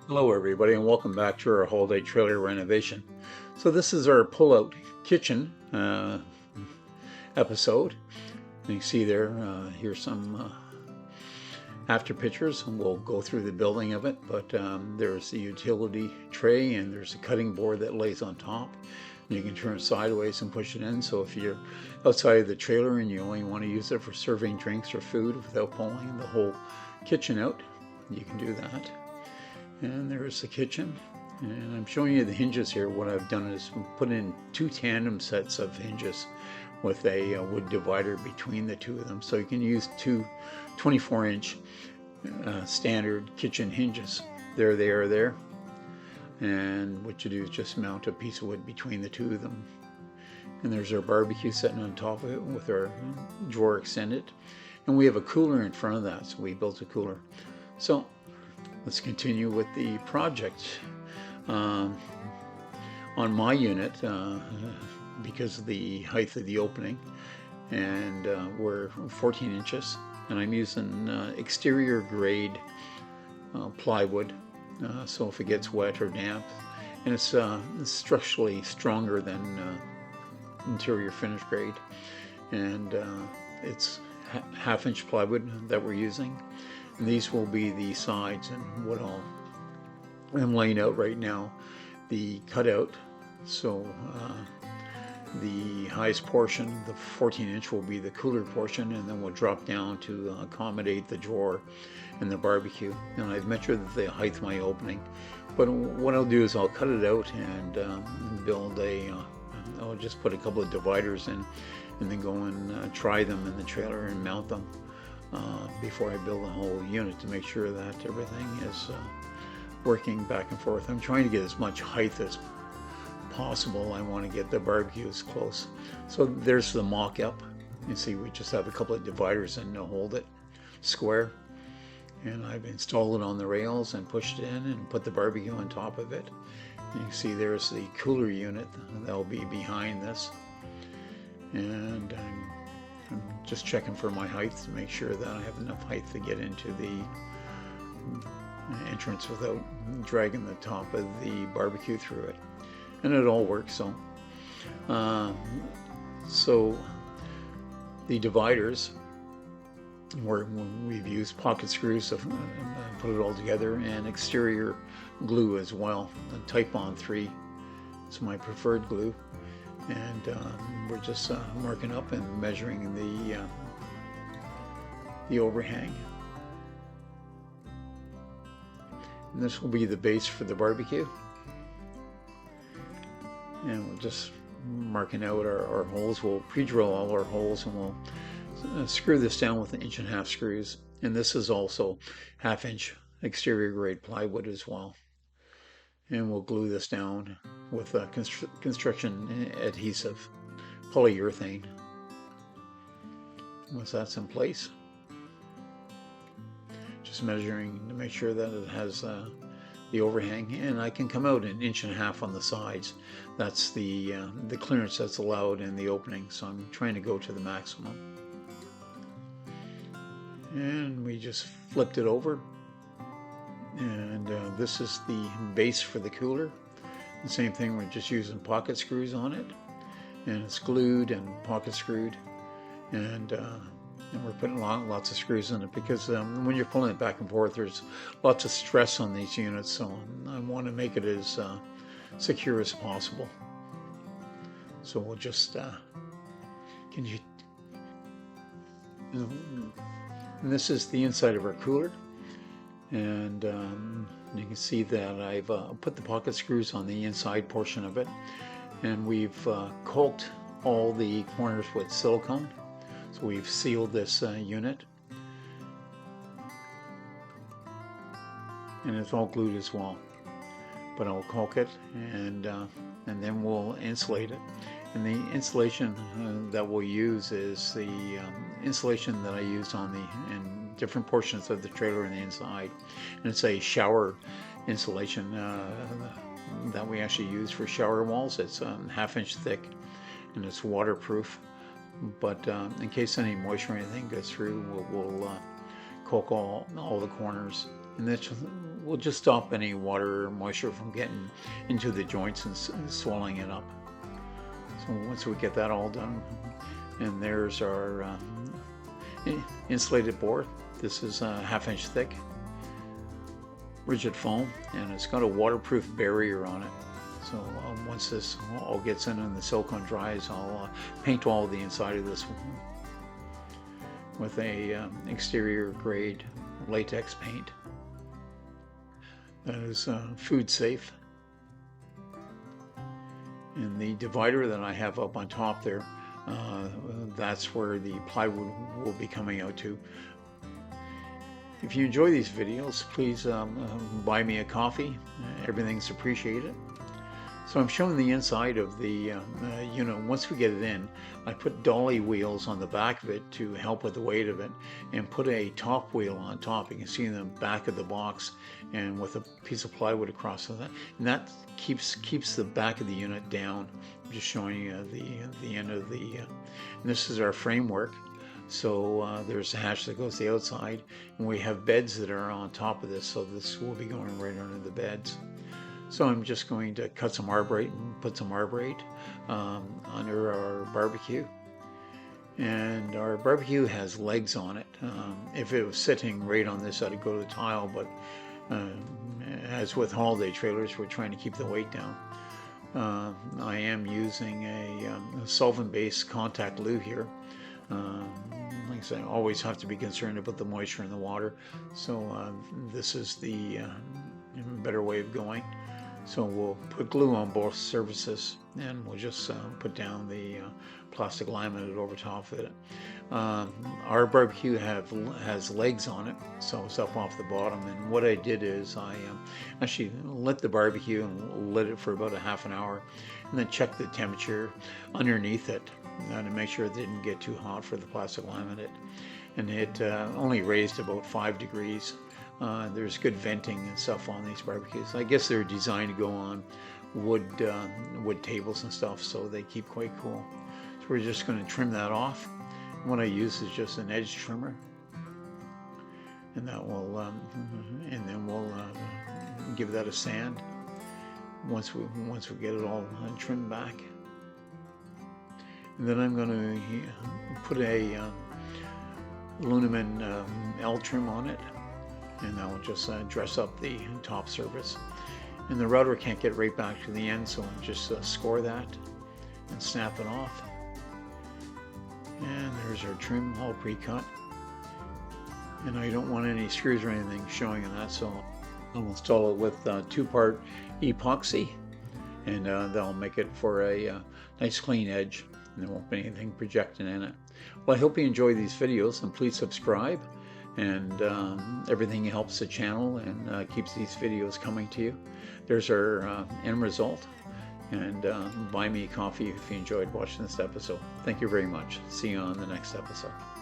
Hello everybody and welcome back to our holiday trailer renovation. So this is our pull-out kitchen episode. You can see there, here's some after pictures, and we'll go through the building of it, but there's the utility tray and there's a cutting board that lays on top. You can turn it sideways and push it in, so if you're outside of the trailer and you only want to use it for serving drinks or food without pulling the whole kitchen out, you can do that. And there's the kitchen. And I'm showing you the hinges here. What I've done is put in two tandem sets of hinges with a wood divider between the two of them. So you can use two 24-inch standard kitchen hinges. There they are there. And what you do is just mount a piece of wood between the two of them. And there's our barbecue sitting on top of it with our drawer extended. And we have a cooler in front of that, so we built a cooler. So let's continue with the project. On my unit, because of the height of the opening, and we're 14 inches, and I'm using exterior grade plywood, so if it gets wet or damp, and it's structurally stronger than interior finish grade, and it's half-inch plywood that we're using. And these will be the sides, and what I'm laying out right now, the cutout. So the highest portion, the 14-inch, will be the cooler portion, and then we'll drop down to accommodate the drawer and the barbecue. And I've measured the height of my opening. But what I'll do is I'll cut it out and build I'll just put a couple of dividers in, and then go and try them in the trailer and mount them. Before I build the whole unit, to make sure that everything is working back and forth. I'm trying to get as much height as possible. I want to get the barbecue as close. So there's the mock-up. You see we just have a couple of dividers in to hold it square. And I've installed it on the rails and pushed it in and put the barbecue on top of it. And you see there's the cooler unit that'll be behind this. And I'm just checking for my height to make sure that I have enough height to get into the entrance without dragging the top of the barbecue through it. And it all works. So the dividers, where we've used pocket screws to put it all together, and exterior glue as well. The Type-On 3 is my preferred glue. And we're just marking up and measuring the overhang. And this will be the base for the barbecue. And we're just marking out our holes. We'll pre-drill all our holes, and we'll screw this down with 1.5-inch screws. And this is also 1/2-inch exterior grade plywood as well. And we'll glue this down with construction adhesive, polyurethane. Once that's in place, just measuring to make sure that it has the overhang, and I can come out 1.5 inches on the sides. That's the clearance that's allowed in the opening, so I'm trying to go to the maximum. And we just flipped it over, and this is the base for the cooler. The same thing, we're just using pocket screws on it, and it's glued and pocket screwed, and we're putting lots of screws in it because when you're pulling it back and forth, there's lots of stress on these units, so I want to make it as secure as possible. So we'll just and this is the inside of our cooler, and you can see that I've put the pocket screws on the inside portion of it, and we've caulked all the corners with silicone. So we've sealed this unit, and it's all glued as well. But I'll caulk it, and then we'll insulate it. And the insulation that we'll use is the insulation that I used in different portions of the trailer on the inside. And it's a shower insulation that we actually use for shower walls. It's 1/2 inch thick, and it's waterproof. But in case any moisture or anything goes through, we'll caulk all the corners. And that's will just stop any water or moisture from getting into the joints and swelling it up. So once we get that all done, and there's our insulated board. This is a 1/2 inch thick, rigid foam, and it's got a waterproof barrier on it. So once this all gets in and the silicone dries, I'll paint all the inside of this with a exterior grade latex paint that is food safe. And the divider that I have up on top there, that's where the plywood will be coming out to. If you enjoy these videos, please buy me a coffee. Everything's appreciated. So I'm showing the inside of the unit. Once we get it in, I put dolly wheels on the back of it to help with the weight of it, and put a top wheel on top. You can see in the back of the box, and with a piece of plywood across that, and that keeps the back of the unit down. I'm just showing you the end of the. And this is our framework. So there's a hatch that goes to the outside, and we have beds that are on top of this. So this will be going right under the beds. So I'm just going to cut some arborate and put some arborate under our barbecue. And our barbecue has legs on it. If it was sitting right on this, I'd go to the tile, but as with holiday trailers, we're trying to keep the weight down. I am using a solvent-based contact glue here. Like I said, I always have to be concerned about the moisture in the water. So this is the better way of going. So we'll put glue on both surfaces, and we'll just put down the plastic laminate over top of it. Our barbecue has legs on it, so it's up off the bottom. And what I did is I actually lit the barbecue and lit it for about a half an hour, and then checked the temperature underneath it to make sure it didn't get too hot for the plastic laminate. And it only raised about 5 degrees. There's good venting and stuff on these barbecues. I guess they're designed to go on wood tables and stuff, so they keep quite cool. So we're just going to trim that off. What I use is just an edge trimmer, and that will, and then we'll give that a sand once we get it all trimmed back. And then I'm going to put a aluminum L trim on it, and that will just dress up the top surface. And the router can't get right back to the end, so I'll just score that and snap it off. And there's our trim all pre-cut. And I don't want any screws or anything showing in that, so I'll install it with 2-part epoxy, and that'll make it for a nice clean edge, and there won't be anything projecting in it. Well, I hope you enjoy these videos, and please subscribe. And everything helps the channel and keeps these videos coming to you. There's our end result. And buy me a coffee if you enjoyed watching this episode. Thank you very much. See you on the next episode.